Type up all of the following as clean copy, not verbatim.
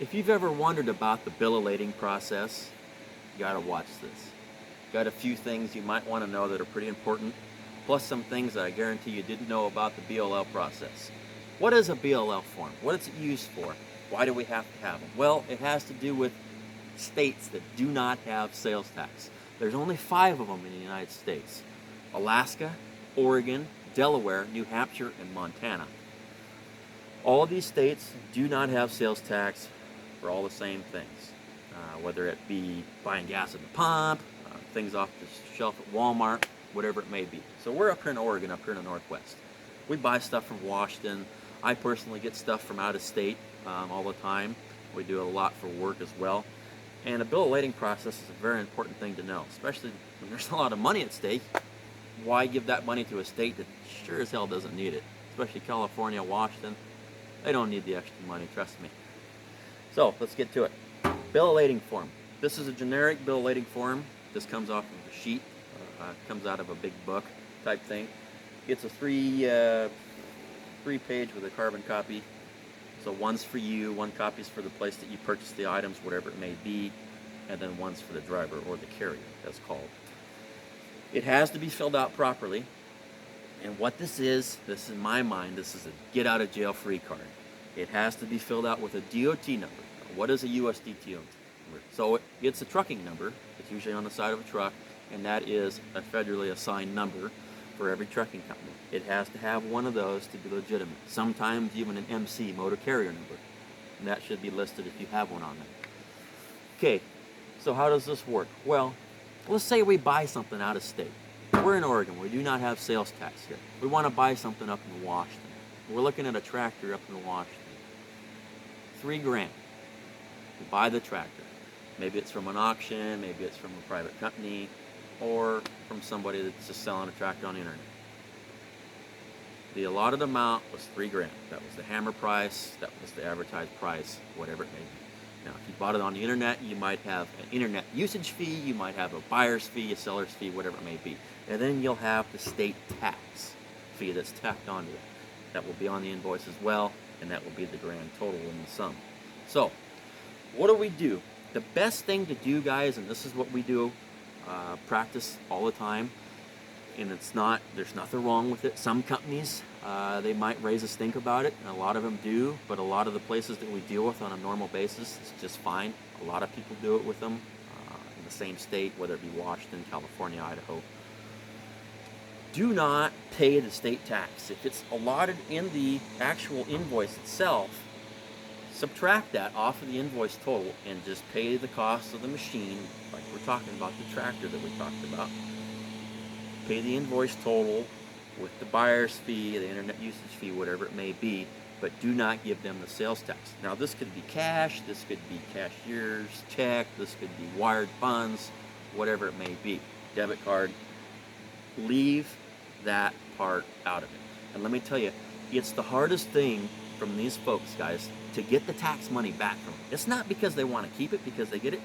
If you've ever wondered about the bill of lading process, you gotta watch this. Got a few things you might want to know that are pretty important, plus some things that I guarantee you didn't know about the BLL process. What is a BLL form? What is it used for? Why do we have to have them? Well, it has to do with states that do not have sales tax. There's only 5 of them in the United States: Alaska, Oregon, Delaware, New Hampshire, and Montana. All of these states do not have sales tax for all the same things, whether it be buying gas at the pump, things off the shelf at Walmart, whatever it may be. So we're up here in Oregon, up here in the Northwest. We buy stuff from Washington. I personally get stuff from out of state all the time. We do it a lot for work as well. And a bill of lading process is a very important thing to know, especially when there's a lot of money at stake. Why give that money to a state that sure as hell doesn't need it? Especially California, Washington. They don't need the extra money, trust me. So let's get to it. Bill of lading form. This is a generic bill of lading form. This comes off of a sheet, comes out of a big book type thing. It's a three page with a carbon copy. So one's for you, one copy's for the place that you purchase the items, whatever it may be, and then one's for the driver or the carrier, that's called. It has to be filled out properly. And what this is in my mind, this is a get out of jail free card. It has to be filled out with a DOT number. What is a USDT number? So it's a trucking number. It's usually on the side of a truck, and that is a federally assigned number for every trucking company. It has to have one of those to be legitimate. Sometimes even an MC, motor carrier number. And that should be listed if you have one on there. Okay, so how does this work? Well, let's say we buy something out of state. We're in Oregon. We do not have sales tax here. We want to buy something up in Washington. We're looking at a tractor up in Washington. $3,000. We buy the tractor. Maybe it's from an auction, maybe it's from a private company, or from somebody that's just selling a tractor on the internet. The allotted amount was $3,000. That was the hammer price, that was the advertised price, whatever it may be. Now, if you bought it on the internet, you might have an internet usage fee, you might have a buyer's fee, a seller's fee, whatever it may be. And then you'll have the state tax fee that's tacked onto it. That will be on the invoice as well, and that will be the grand total in the sum. So, what do? The best thing to do, guys, and this is what we do, practice all the time, and there's nothing wrong with it. Some companies, they might raise a stink about it, and a lot of them do, but a lot of the places that we deal with on a normal basis, it's just fine. A lot of people do it with them in the same state, whether it be Washington, California, Idaho. Do not pay the state tax. If it's allotted in the actual invoice itself, subtract that off of the invoice total and just pay the cost of the machine, like we're talking about the tractor that we talked about. Pay the invoice total with the buyer's fee, the internet usage fee, whatever it may be, but do not give them the sales tax. Now, this could be cash, this could be cashier's check, this could be wired funds, whatever it may be, debit card. Leave that part out of it. And let me tell you, it's the hardest thing from these folks, guys, to get the tax money back from them. It's not because they want to keep it, because they get it.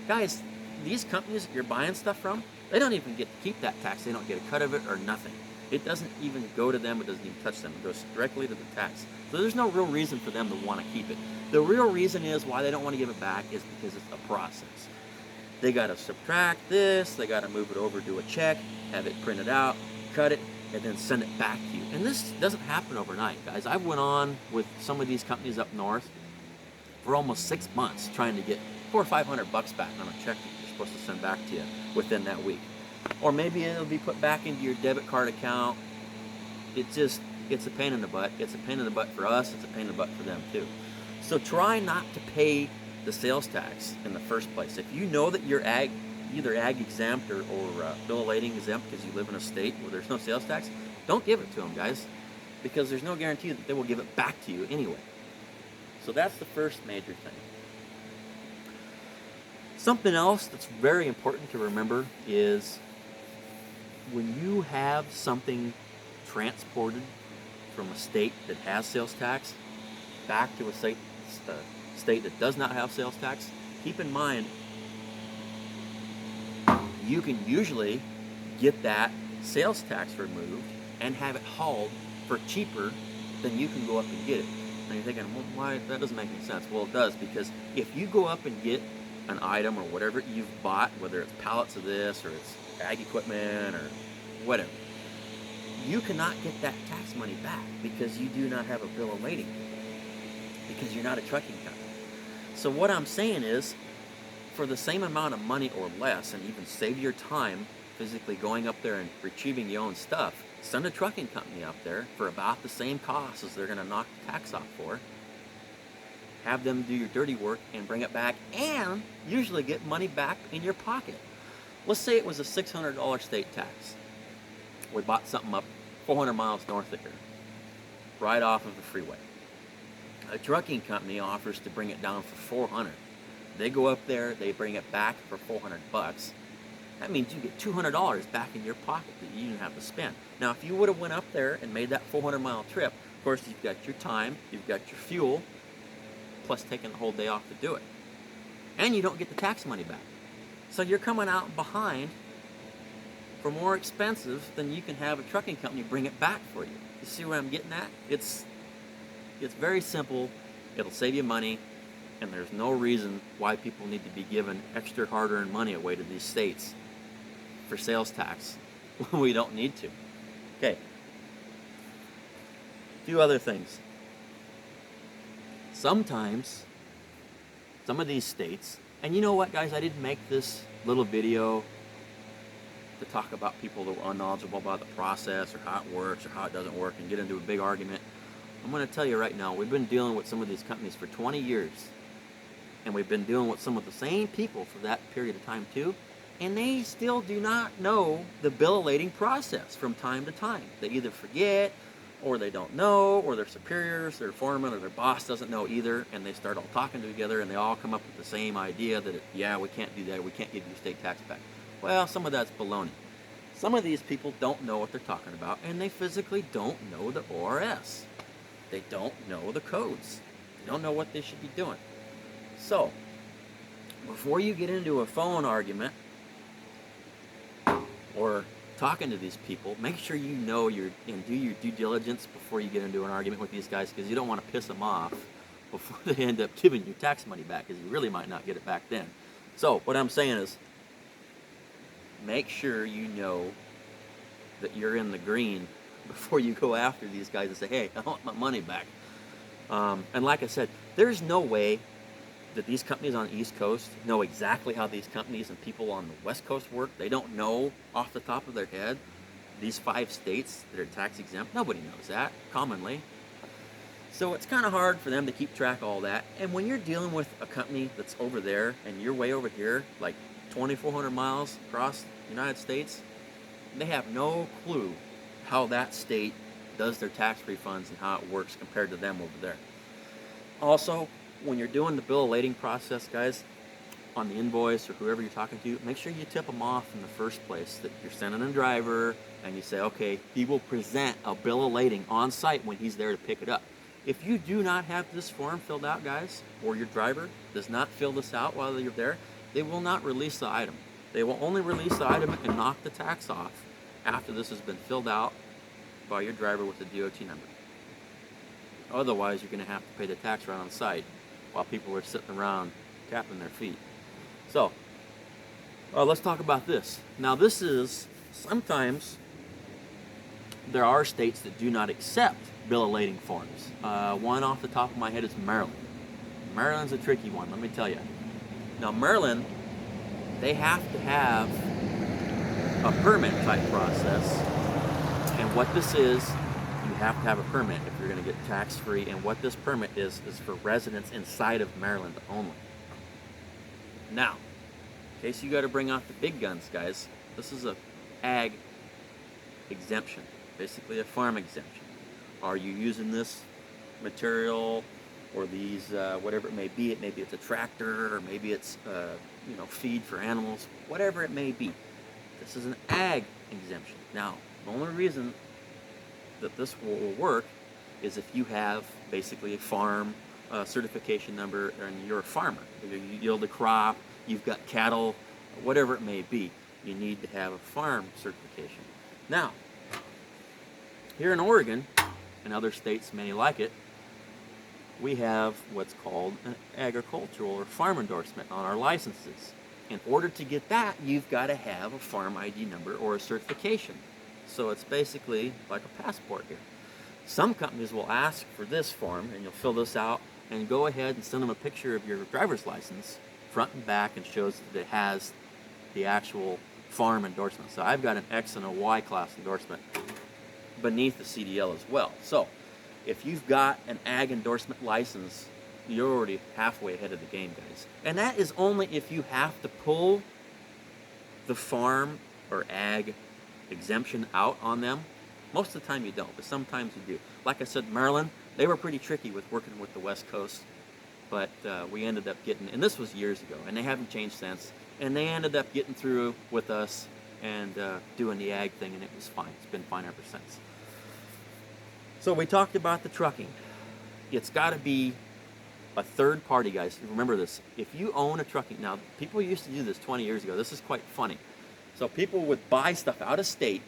Guys, these companies that you're buying stuff from, they don't even get to keep that tax. They don't get a cut of it or nothing. It doesn't even go to them. It doesn't even touch them. It goes directly to the tax. So there's no real reason for them to want to keep it. The real reason is why they don't want to give it back is because it's a process. They got to subtract this. They got to move it over to a check, have it printed out, cut it, and then send it back to you. And this doesn't happen overnight, guys. I went on with some of these companies up north for almost 6 months trying to get $400 or $500 back on a check that you're supposed to send back to you within that week. Or maybe it'll be put back into your debit card account. It's a pain in the butt. It's a pain in the butt for us. It's a pain in the butt for them too. So try not to pay the sales tax in the first place. If you know that you're either ag exempt or bill of lading exempt because you live in a state where there's no sales tax, don't give it to them, guys, because there's no guarantee that they will give it back to you anyway. So that's the first major thing. Something else that's very important to remember is when you have something transported from a state that has sales tax back to a state that does not have sales tax, keep in mind you can usually get that sales tax removed and have it hauled for cheaper than you can go up and get it. And you're thinking, well, why? That doesn't make any sense. Well, it does, because if you go up and get an item or whatever you've bought, whether it's pallets of this or it's ag equipment or whatever, you cannot get that tax money back because you do not have a bill of lading, because you're not a trucking company. So what I'm saying is, for the same amount of money or less, and even save your time physically going up there and retrieving your own stuff, send a trucking company up there for about the same cost as they're going to knock the tax off for. Have them do your dirty work and bring it back, and usually get money back in your pocket. Let's say it was a $600 state tax. We bought something up 400 miles north of here, right off of the freeway. A trucking company offers to bring it down for $400. They go up there, they bring it back for $400. That means you get $200 back in your pocket that you didn't have to spend. Now, if you would have went up there and made that 400-mile trip, of course, you've got your time, you've got your fuel, plus taking the whole day off to do it. And you don't get the tax money back. So you're coming out behind for more expensive than you can have a trucking company bring it back for you. You see where I'm getting at? It's very simple. It'll save you money, and there's no reason why people need to be giving extra hard-earned money away to these states for sales tax when we don't need to. Okay. A few other things. Sometimes, some of these states, and you know what, guys, I didn't make this little video to talk about people that were unknowledgeable about the process or how it works or how it doesn't work and get into a big argument. I'm going to tell you right now, we've been dealing with some of these companies for 20 years. And we've been dealing with some of the same people for that period of time too. And they still do not know the bill of lading process from time to time. They either forget, or they don't know, or their superiors, their foreman, or their boss doesn't know either. And they start all talking together and they all come up with the same idea that, yeah, we can't do that, we can't give you state tax back. Well, some of that's baloney. Some of these people don't know what they're talking about, and they physically don't know the ORS. They don't know the codes. They don't know what they should be doing. So, before you get into a phone argument or talking to these people, make sure you know and do your due diligence before you get into an argument with these guys, because you don't want to piss them off before they end up giving you tax money back, because you really might not get it back then. So, what I'm saying is, make sure you know that you're in the green before you go after these guys and say, hey, I want my money back. And like I said, there's no way that these companies on the East Coast know exactly how these companies and people on the West Coast work. They don't know off the top of their head these 5 states that are tax exempt. Nobody knows that commonly. So it's kind of hard for them to keep track of all that. And when you're dealing with a company that's over there and you're way over here, like 2,400 miles across the United States, they have no clue how that state does their tax refunds and how it works compared to them over there. Also, when you're doing the bill of lading process, guys, on the invoice or whoever you're talking to, make sure you tip them off in the first place, that you're sending a driver and you say, okay, he will present a bill of lading on site when he's there to pick it up. If you do not have this form filled out, guys, or your driver does not fill this out while you're there, they will not release the item. They will only release the item and knock the tax off after this has been filled out by your driver with the DOT number. Otherwise, you're going to have to pay the tax right on site while people are sitting around tapping their feet. So, let's talk about this. Now, this is, sometimes there are states that do not accept bill of lading forms. One off the top of my head is Maryland. Maryland's a tricky one, let me tell you. Now, Maryland, they have to have a permit type process. And what this is, you have to have a permit if you're going to get tax-free. And what this permit is for residents inside of Maryland only. Now, in case you got to bring out the big guns, guys, this is a ag exemption, basically a farm exemption. Are you using this material or these, whatever it may be? Maybe it's a tractor, or maybe it's feed for animals, whatever it may be. This is an ag exemption. Now, the only reason that this will work is if you have basically a farm certification number and you're a farmer. You yield a crop, you've got cattle, whatever it may be. You need to have a farm certification. Now, here in Oregon, and other states many like it, we have what's called an agricultural or farm endorsement on our licenses. In order to get that, you've got to have a farm ID number or a certification. So it's basically like a passport here. Some companies will ask for this form, and you'll fill this out and go ahead and send them a picture of your driver's license, front and back, and shows that it has the actual farm endorsement. So I've got an X and a Y class endorsement beneath the CDL as well. So if you've got an ag endorsement license, you're already halfway ahead of the game, guys. And that is only if you have to pull the farm or ag exemption out on them. Most of the time you don't, but sometimes you do. Like I said, Maryland, they were pretty tricky with working with the West Coast, but we ended up getting, and this was years ago, and they haven't changed since, and they ended up getting through with us and doing the ag thing, and it was fine. It's been fine ever since. So we talked about the trucking. It's got to be a third party, guys. Remember this. If you own a trucking, now people used to do this 20 years ago. This is quite funny. So people would buy stuff out of state.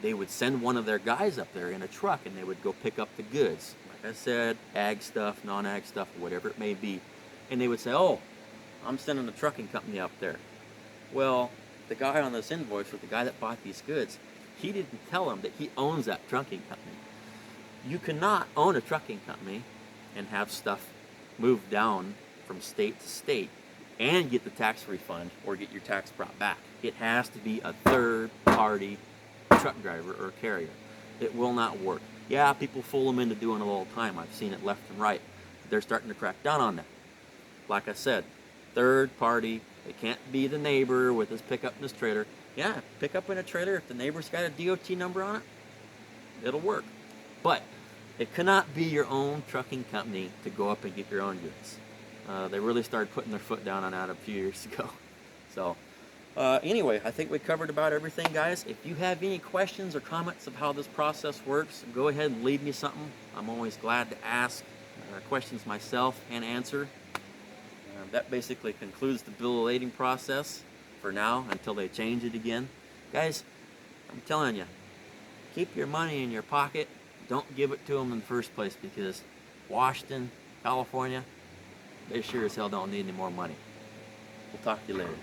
They would send one of their guys up there in a truck, and they would go pick up the goods. Like I said, ag stuff, non-ag stuff, whatever it may be. And they would say, oh, I'm sending a trucking company up there. Well, the guy on this invoice, or the guy that bought these goods, he didn't tell them that he owns that trucking company. You cannot own a trucking company and have stuff moved down from state to state and get the tax refund or get your tax brought back. It has to be a third party truck driver or carrier. It will not work. Yeah, people fool them into doing it all the time. I've seen it left and right. They're starting to crack down on that. Like I said, third party. It can't be the neighbor with his pickup and his trailer. Yeah, pick up in a trailer. If the neighbor's got a DOT number on it, it'll work. But it cannot be your own trucking company to go up and get your own goods. They really started putting their foot down on that a few years ago. So anyway, I think we covered about everything, guys. If you have any questions or comments of how this process works, go ahead and leave me something. I'm always glad to ask questions myself and answer. That basically concludes the bill of lading process for now until they change it again. Guys, I'm telling you, keep your money in your pocket. Don't give it to them in the first place, because Washington, California, they sure as hell don't need any more money. We'll talk to you later.